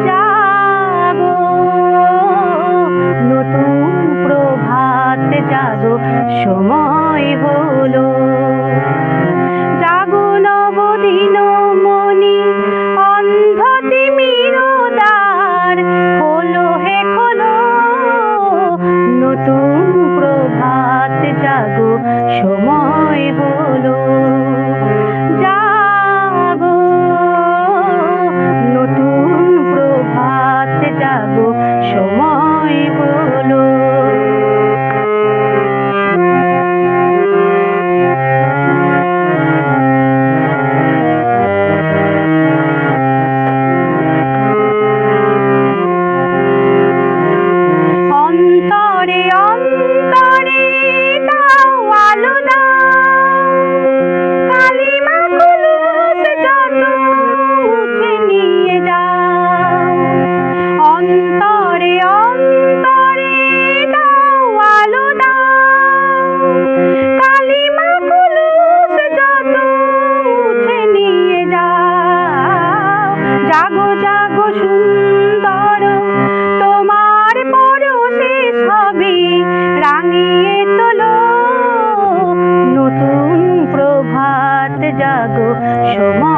জাগো নতুন প্রভাত জাগো সময় হলো। জাগো নবদিন মনি অন্ধ তিমির দ্বার খোলো হে খোলো। নতুন প্রভাত জাগো সময় হলো। জাগো নতুন প্রভাত জাগো সময় হলো। অন্তরে অন্তরে দাও আলো দাও, কালিমা কুলুস যত মুছে নিয়ে যাও। অন্তরে অন্তরে দাও আলো দাও, কালিমা কুলুস যত মুছে নিয়ে যাও। জাগো জাগো সুন্দর তোমার পরশে সবে রাঙিয়ে তোলো। নতুন প্রভাত জাগো সময়